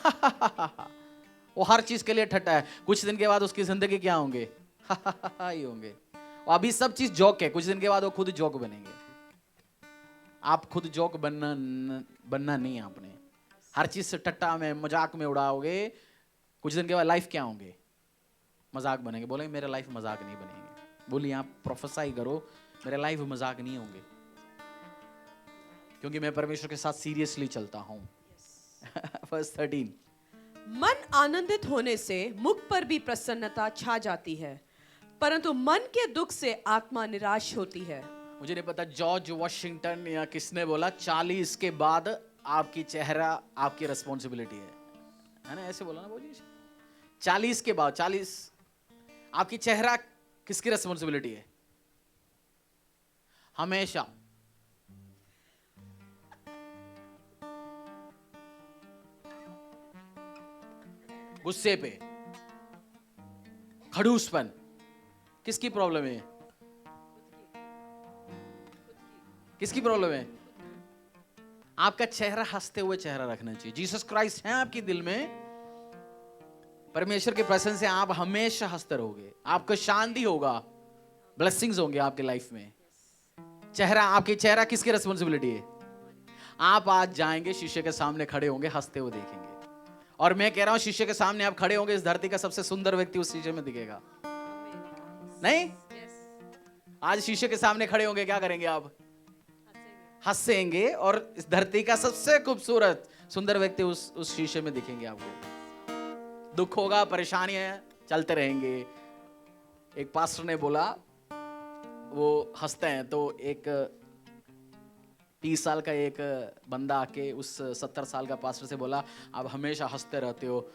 वो हर चीज के लिए ठट्टा है। कुछ दिन के बाद उसकी जिंदगी क्या होंगे? ही होंगे। और अभी सब चीज जोक है, कुछ दिन के बाद वो खुद जोक बनेंगे। आप खुद जोक बनना नहीं है आपने। हर चीज से टट्टा में मजाक में उड़ाओगे, कुछ दिन के बाद लाइफ क्या होंगे? मजाक बनेंगे। बोलेंगे मेरा लाइफ मजाक नहीं बनेंगे। बोलिए आप प्रोफेसाई करो, मेरे लाइफ मजाक नहीं होंगे, क्योंकि मैं परमेश्वर के साथ सीरियसली चलता हूं। वर्स 13, मन आनंदित होने से मुख पर भी प्रसन्नता छा जाती है, परंतु मन के दुख से आत्मा निराश होती है। मुझे नहीं पता जॉर्ज वॉशिंगटन या किसने बोला 40 के बाद आपकी चेहरा आपकी रिस्पॉन्सिबिलिटी है ना? ऐसे बोला ना, बोलिए 40 के बाद, 40 आपकी चेहरा किसकी रिस्पॉन्सिबिलिटी है? हमेशा गुस्से पे, खड़ूसपन, किसकी प्रॉब्लम है? किसकी प्रॉब्लम है? आपका चेहरा हंसते हुए चेहरा रखना चाहिए। जीसस क्राइस्ट है आपके दिल में, परमेश्वर के प्रेजेंस से आप हमेशा हंसते रहोगे, आपको शांति होगा, ब्लेसिंग्स होंगे आपके लाइफ में। चेहरा, आपकी चेहरा किसकी रिस्पॉन्सिबिलिटी है? आप आज जाएंगे शीशे के सामने खड़े होंगे, हंसते हुए देखेंगे, और मैं कह रहा हूं शीशे के सामने आप खड़े होंगे, इस धरती का सबसे सुंदर व्यक्ति उस शीशे में दिखेगा। नहीं? आज शीशे के सामने खड़े होंगे, क्या करेंगे आप? हंसेंगे, और इस धरती का सबसे खूबसूरत सुंदर व्यक्ति उस शीशे में दिखेंगे आपको। दुख होगा, परेशानियां चलते रहेंगे। एक पास्टर ने बोला, वो हंसते हैं, तो एक 30 साल का एक बंदा आके उस 70 साल का पास्टर से बोला, आप हमेशा हंसते रहते हो,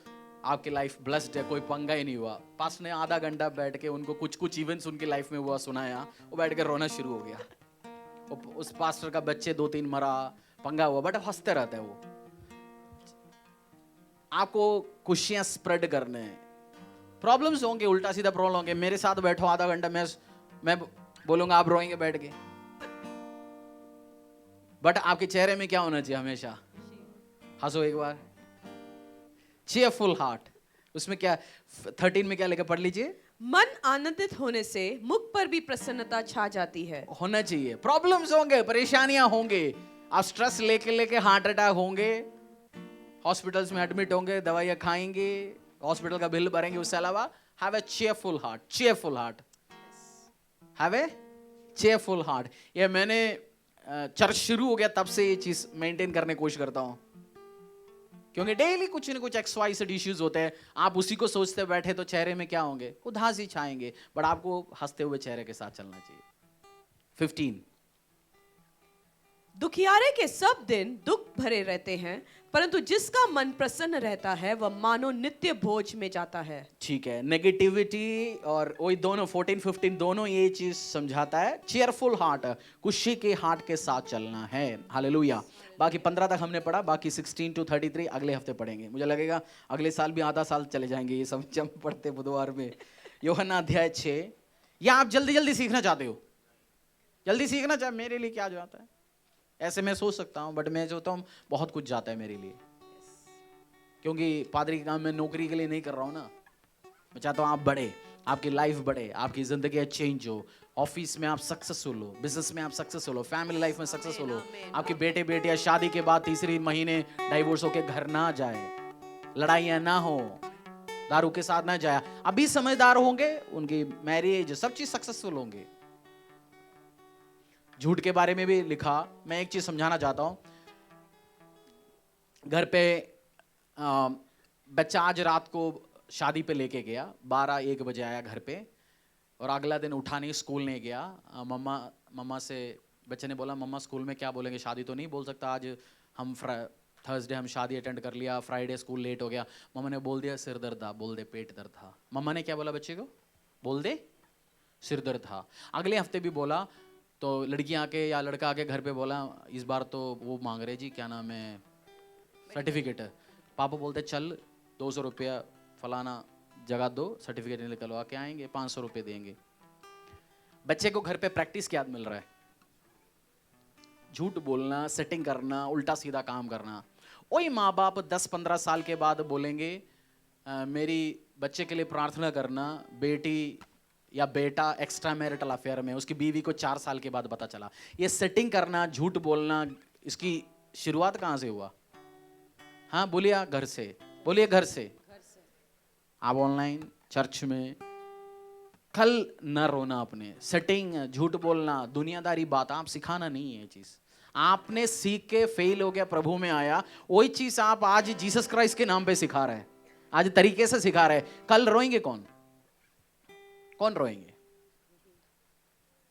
आपकी लाइफ ब्लेस्ड है, कोई पंगा ही नहीं हुआ। पास्टर ने आधा घंटा बैठ के उनको कुछ इवेंट्स उनकी लाइफ में हुआ सुनाया, वो बैठ के रोना शुरू हो गया। उस पास्टर का बच्चे 2-3 मरा, पंगा हुआ, बट हंसते रहते हैं वो। आपको खुशियां स्प्रेड करने हैं। प्रॉब्लम्स होंगे, उल्टा सीधा प्रॉब्लम होंगे। मेरे साथ बैठो आधा घंटा, मैं बोलूंगा आप रोएंगे बैठ के, बट आपके चेहरे में क्या होना चाहिए? हमेशा हंसो एक बार। चीयरफुल हार्ट, उसमें क्या 13 में क्या लिखा, पढ़ लीजिए। मन आनंदित होने से मुख पर भी प्रसन्नता छा जाती है। होना चाहिए। प्रॉब्लम्स होंगे, परेशानियां होंगे, आप स्ट्रेस लेके हार्ट अटैक होंगे, हॉस्पिटल्स में एडमिट होंगे, दवाइयां खाएंगे, हॉस्पिटल का बिल भरेंगे। उससे अलावा have a cheerful heart, cheerful heart, have a cheerful heart. ये मैंने चर्च शुरू हो गया तब से ये चीज मेंटेन करने की कोशिश करता हूं, क्योंकि डेली कुछ न कुछ XYZ इश्यूज होते हैं। आप उसी को सोचते बैठे तो चेहरे में क्या होंगे? उदासी छाएंगे, बट आपको हंसते हुए चेहरे के साथ चलना चाहिए। 15, दुखियारे के सब दिन दुख भरे रहते हैं, परंतु जिसका मन प्रसन्न रहता है वह मानो नित्य भोज में जाता है। ठीक है, नेगेटिविटी और वही दोनों 14-15 दोनों ये चीज समझाता है। चीयरफुल हार्ट, खुशी के हार्ट के साथ चलना है। हालेलुया। बाकी 15 तक हमने पढ़ा, बाकी 16 to 33 अगले हफ्ते पढ़ेंगे। मुझे लगेगा अगले साल भी आधा साल चले जाएंगे ये सब जब पढ़ते बुधवार में। यूहन्ना अध्याय 6। या आप जल्दी जल्दी सीखना चाहते हो? जल्दी सीखना चाहे, मेरे लिए क्या जाता है? ऐसे मैं सोच सकता हूँ, बट मैं सोचता हूँ बहुत कुछ जाता है मेरे लिए, क्योंकि पादरी का काम मैं नौकरी के लिए नहीं कर रहा हूँ ना। मैं चाहता हूँ आप बढ़े, आपकी लाइफ बढ़े, आपकी जिंदगी चेंज हो, ऑफिस में आप सक्सेसफुल हो, बिजनेस में आप सक्सेसफुल हो, फैमिली लाइफ में सक्सेसफुल हो। आपके बेटे बेटियां शादी के बाद तीसरी महीने डाइवोर्स होके घर ना जाए, लड़ाइयां ना हो, दारू के साथ ना जाए। अभी समझदार होंगे, उनकी मैरिज सब चीज सक्सेसफुल होंगे। झूठ के बारे में भी लिखा। मैं एक चीज समझाना चाहता हूं। घर पे बच्चा आज रात को शादी पे लेके गया, 12-1 बजे आया घर पे, और अगला दिन उठा नहीं, स्कूल नहीं गया। मम्मा से बच्चे ने बोला, मम्मा स्कूल में क्या बोलेंगे, शादी तो नहीं बोल सकता, आज हम थर्सडे हम शादी अटेंड कर लिया, फ्राइडे स्कूल लेट हो गया। मम्मा ने बोल दिया सिर दर्द था, बोल दे पेट दर्द था। मम्मा ने क्या बोला बच्चे को? बोल दे सिर दर्द था। अगले हफ्ते भी बोला तो लड़की आके या लड़का आके घर पे बोला इस बार तो वो मांग रहे जी, क्या नाम है, सर्टिफिकेट। पापा बोलते चल 200 रुपया फलाना जगह दो, सर्टिफिकेट निकलवा के आएंगे, 500 रुपये देंगे। बच्चे को घर पे प्रैक्टिस क्या मिल रहा है? झूठ बोलना, सेटिंग करना, उल्टा सीधा काम करना। वही माँ बाप 10-15 साल के बाद बोलेंगे मेरी बच्चे के लिए प्रार्थना करना, बेटी या बेटा एक्स्ट्रा मैरिटल अफेयर में, उसकी बीवी को 4 साल के बाद पता चला। ये सेटिंग करना, झूठ बोलना, इसकी शुरुआत कहाँ से हुआ? हाँ बोलिए, घर से बोलिए, घर से। आप ऑनलाइन, चर्च में, कल न रोना अपने, सेटिंग, झूठ बोलना, दुनियादारी बात आप सिखाना नहीं है। ये चीज आपने सीख के फेल हो गया, प्रभु में आया, वही चीज आप आज जीसस क्राइस्ट के नाम पे सिखा रहे हैं, आज तरीके से सिखा रहे हैं। कल रोएंगे कौन? कौन रोएंगे?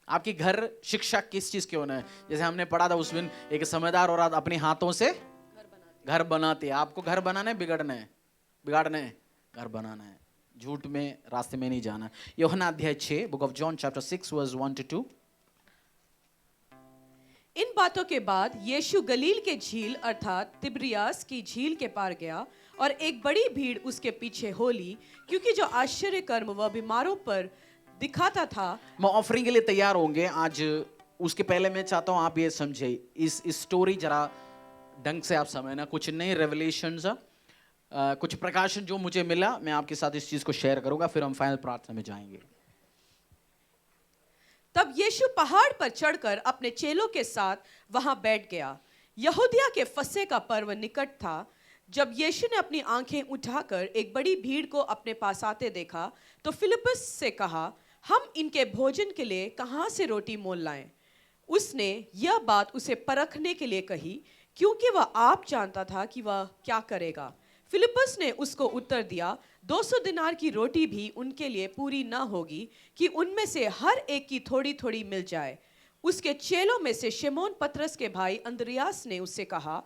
आपकी घर शिक्षा किस चीज के होना है? जैसे हमने पढ़ा था उस दिन, एक समझदार औरत अपने हाथों से घर बनाती है। आपको घर बनाना है, बिगड़ना है? बिगाड़ना है, घर बनाना है। झूठ में रास्ते में नहीं जाना। यूहन्ना अध्याय 6, book of John chapter 6 verse 1 to 2। इन बातों के बाद यीशु गलील के झील अर्थात तिब्रियास की झील के पार गया और एक बड़ी भीड़ उसके पीछे हो ली, क्योंकि जो आश्चर्य कर्म वह बीमारों पर दिखाता था। मैं ऑफरिंग के लिए तैयार होंगे आज। उसके पहले मैं चाहता हूं आप ये समझे, इस स्टोरी जरा ढंग से आप समझना। कुछ नए रेवलेशंस, कुछ प्रकाशन जो मुझे मिला, मैं आपके साथ इस चीज को शेयर करूंगा, फिर हम फाइनल प्रार्थना में जाएंगे। तब यीशु पहाड़ पर चढ़कर अपने चेलों के साथ वहां बैठ गया। यहूदिया के फसह का पर्व निकट था। जब यीशु ने अपनी आंखें उठाकर एक बड़ी भीड़ को अपने पास आते देखा, तो फिलिप्पुस से कहा, हम इनके भोजन के लिए कहां से रोटी मोल लाएं? उसने यह बात उसे परखने के लिए कही, क्योंकि वह आप जानता था कि वह क्या करेगा। फिलिप्पुस ने उसको उत्तर दिया, 200 दिनार की रोटी भी उनके लिए पूरी न होगी कि उनमें से हर एक की थोड़ी थोड़ी मिल जाए। उसके चेलों में से शिमोन पतरस के भाई अंद्रियास ने उससे कहा,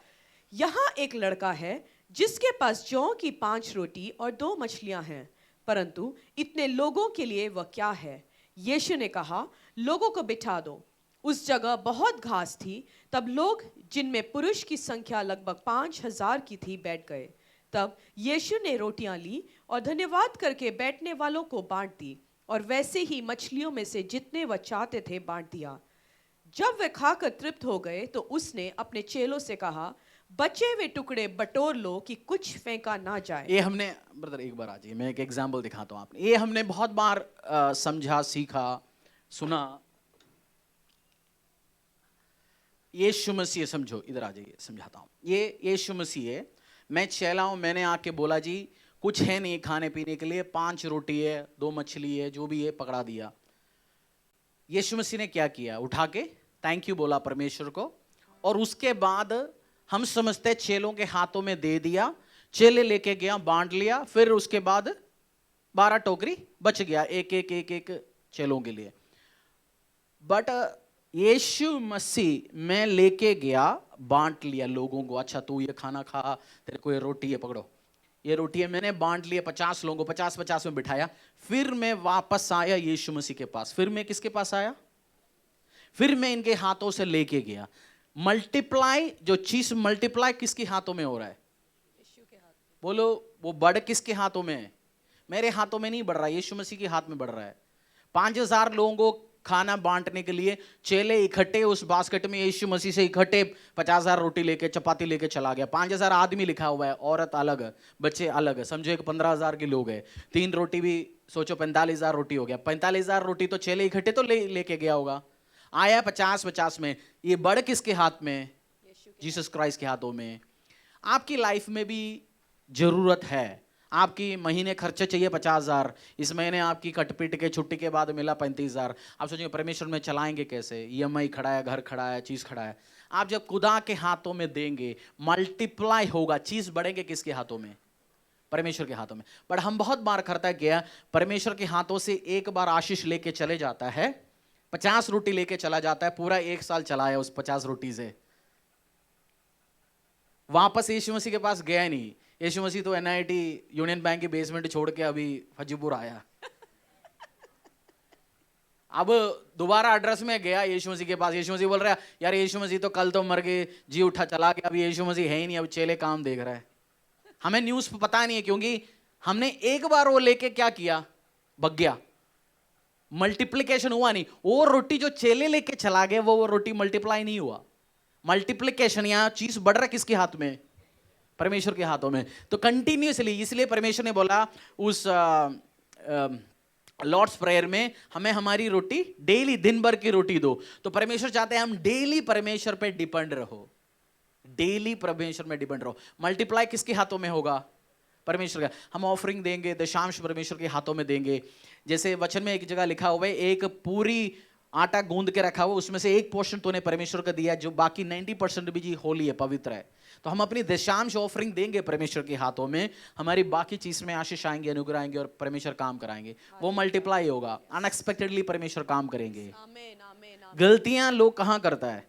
यहाँ एक लड़का है जिसके पास जौ की 5 रोटी और 2 मछलियां हैं, परंतु इतने लोगों के लिए वह क्या है? यीशु ने कहा, लोगों को बिठा दो। उस जगह बहुत घास थी। तब लोग, जिनमें पुरुष की संख्या लगभग 5000 की थी, बैठ गए। तब यीशु ने रोटियां ली और धन्यवाद करके बैठने वालों को बांट दी, और वैसे ही मछलियों में से जितने वह चाहते थे बांट दिया। जब वे खाकर तृप्त हो गए तो उसने अपने चेलों से कहा, बचे हुए टुकड़े बटोर लो कि कुछ फेंका ना जाए। ये हमने, ब्रदर एक बार आ जाइए, मैं एक एग्जाम्पल दिखाता हूँ आपने। ये हमने बहुत बार समझा, सीखा, सुना। यीशु मसीह, समझो, इधर आ जाइए, समझाता हूँ। ये यीशु मसीह है, मैं चेला हूं। मैंने आके बोला जी कुछ है नहीं खाने पीने के लिए, 5 रोटी है, 2 मछली है, जो भी है पकड़ा दिया। यीशु मसीह ने क्या किया? उठा के थैंक यू बोला परमेश्वर को, और उसके बाद हम समझते चेलों के हाथों में दे दिया। चेले लेके गया, बांट लिया। फिर उसके बाद 12 टोकरी बच गया, एक एक एक एक चेलों के लिए। बट यीशु मसीह मैं लेके गया, बांट लिया लोगों को। अच्छा तू ये खाना खा, तेरे को ये रोटी है, पकड़ो ये रोटी है। मैंने बांट लिया 50 लोगों को, 50-50 में बिठाया। फिर मैं वापस आया यीशु मसीह के पास। फिर मैं किसके पास आया? फिर मैं इनके हाथों से लेके गया। मल्टीप्लाई, जो चीज मल्टीप्लाई किसके हाथों में हो रहा है? बोलो, वो बढ़ किसके हाथों में है? मेरे हाथों में नहीं बढ़ रहा, यीशु मसीह के हाथ में बढ़ रहा है। 5000 लोगों को खाना बांटने के लिए चेले इकट्ठे उस बास्केट में यीशु मसीह से इकट्ठे 50,000 रोटी लेके, चपाती लेके चला गया। 5000 आदमी लिखा हुआ है, औरत अलग, बच्चे अलग, समझो एक 15,000 के लोग हैं। 3 रोटी भी सोचो, 45,000 रोटी हो गया। 45,000 रोटी तो चेले इकट्ठे तो लेके गया होगा। आया 50-50 में। ये बढ़ किसके हाथ में? जीसस क्राइस्ट के हाथों में। आपकी लाइफ में भी जरूरत है। आपकी महीने खर्चे चाहिए 50,000, इस महीने आपकी कटपिट के छुट्टी के बाद मिला 35,000। आप सोचेंगे परमेश्वर में चलाएंगे कैसे? EMI खड़ा है, घर खड़ा है, चीज खड़ा है। आप जब खुदा के हाथों में देंगे, मल्टीप्लाई होगा। चीज बढ़ेंगे किसके हाथों में? परमेश्वर के हाथों में। पर हम बहुत बार करता गया, परमेश्वर के हाथों से एक बार आशीष लेके चले जाता है, 50 रोटी लेके चला जाता है, पूरा 1 साल चलाया उस 50 रोटी से, वापस यीशु मसीह के पास गया नहीं। यीशु मसीह तो NIT यूनियन बैंक के बेसमेंट छोड़ के अभी फजीपुर आया। अब दोबारा एड्रेस में गया यीशु मसीह के पास। यीशु मसीह बोल रहा है, यार यीशु मसीह तो कल तो मर गए, जी उठा चला गया, अब यीशु मसीह है ही नहीं, अब चेले काम देख रहा है। हमें न्यूज़ पता नहीं है, क्योंकि हमने एक बार वो लेके क्या किया, भग गया, मल्टीप्लिकेशन हुआ नहीं। वो रोटी जो चेले लेके चला गया, वो रोटी मल्टीप्लाई नहीं हुआ। मल्टीप्लिकेशन, यहां चीज बढ़ रहा है किसके हाथ में? परमेश्वर के हाथों में। तो कंटिन्यूसली, इसलिए परमेश्वर ने बोला उस लॉर्ड्स प्रेयर में, हमें हमारी रोटी डेली, दिन भर की रोटी दो। तो परमेश्वर चाहते हैं हम डेली परमेश्वर पे डिपेंड रहो, डेली परमेश्वर में डिपेंड रहो। मल्टीप्लाई किसके हाथों में होगा? परमेश्वर का। हम ऑफरिंग देंगे, दशांश परमेश्वर के हाथों में देंगे। जैसे वचन में एक जगह लिखा हुआ है, एक पूरी आटा गूंद के रखा हुआ, उसमें से एक पोर्शन तूने परमेश्वर को दिया, जो बाकी 90% भी जी होली है, पवित्र है। तो हम अपनी दशांश ऑफरिंग देंगे परमेश्वर के हाथों में, हमारी बाकी चीज में आशीष आएंगे, अनुग्रह आएंगे और परमेश्वर काम कराएंगे। वो मल्टीप्लाई होगा, अनएक्सपेक्टेडली परमेश्वर काम करेंगे। आमीन, आमीन, आमीन। गलतियां लोग कहां करता है?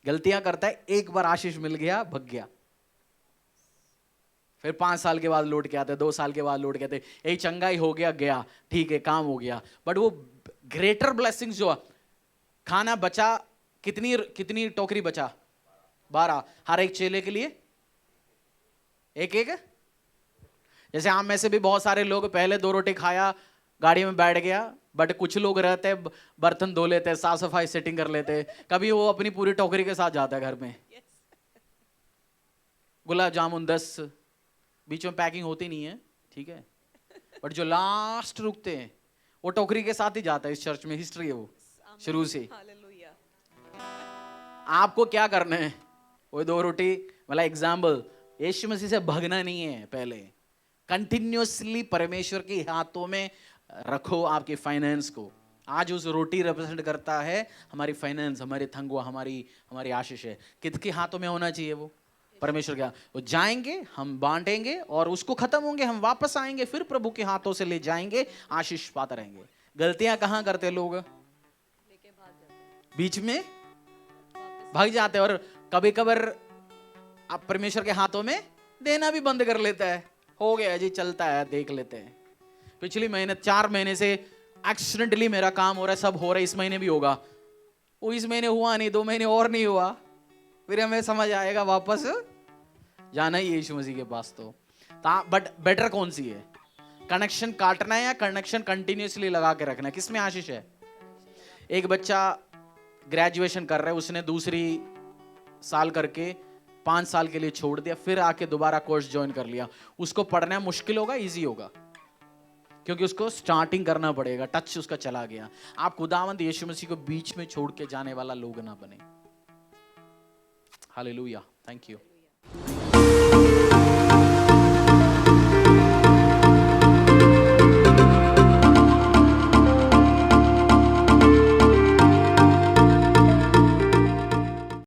गलतियां करता है, एक बार आशीष मिल गया, भग गया, फिर 5 साल के बाद लौट के आते, 2 साल के बाद लौट के आते, एक चंगाई हो गया, गया, ठीक है, काम हो गया। बट वो ग्रेटर ब्लेसिंग्स जो खाना बचा, कितनी टोकरी बचा? 12, हर एक चेले के लिए एक एक। जैसे हम में से भी बहुत सारे लोग पहले 2 रोटी खाया, गाड़ी में बैठ गया, बट कुछ लोग रहते बर्तन धो लेते, साफ सफाई सेटिंग कर लेते, कभी वो अपनी पूरी टोकरी के साथ जाता है घर में। गुलाब जामुन 10, बीच में पैकिंग होती नहीं है, ठीक है, बट जो लास्ट रुकते हैं वो टोकरी के साथ ही जाता है। इस चर्च में हिस्ट्री है वो शुरू से। हालेलुया। आपको क्या करना है? वो 2 रोटी वाला एग्जाम्पल, यीशु मसीह से भगना नहीं है, पहले कंटिन्यूअसली परमेश्वर के हाथों में रखो आपके फाइनेंस को। आज उस रोटी रिप्रेजेंट करता है हमारी फाइनेंस, हमारी तंगुआ, हमारी आशीष है। किसके हाथों में होना चाहिए? वो परमेश्वर का। वो जाएंगे, हम बांटेंगे और उसको खत्म होंगे, हम वापस आएंगे, फिर प्रभु के हाथों से ले जाएंगे, आशीष पाते रहेंगे। गलतियां कहां करते लोग? बीच में भाग जाते हैं, और कभी कभार आप परमेश्वर के हाथों में देना भी बंद कर लेता है। हो गया जी, चलता है, देख लेते हैं। पिछली महीने 4 महीने से एक्सीडेंटली मेरा काम हो रहा है, सब हो रहा है, इस महीने भी होगा। वो इस महीने हुआ नहीं, 2 महीने और नहीं हुआ, फिर हमें समझ आएगा वापस जाना ही यीशु मसीह के पास। तो बट बेटर कौन सी है? कनेक्शन काटना है या कनेक्शन कंटिन्यूअसली लगा के रखना है? किसमें आशीष है? एक बच्चा ग्रेजुएशन कर रहा है, उसने दूसरी साल करके 5 साल के लिए छोड़ दिया, फिर आके दोबारा कोर्स ज्वाइन कर लिया। उसको पढ़ना मुश्किल होगा, इजी होगा? क्योंकि उसको स्टार्टिंग करना पड़ेगा, टच उसका चला गया। आप खुदावंद यीशु मसीह को बीच में छोड़ के जाने वाला लोग ना बने। Hallelujah, thank you.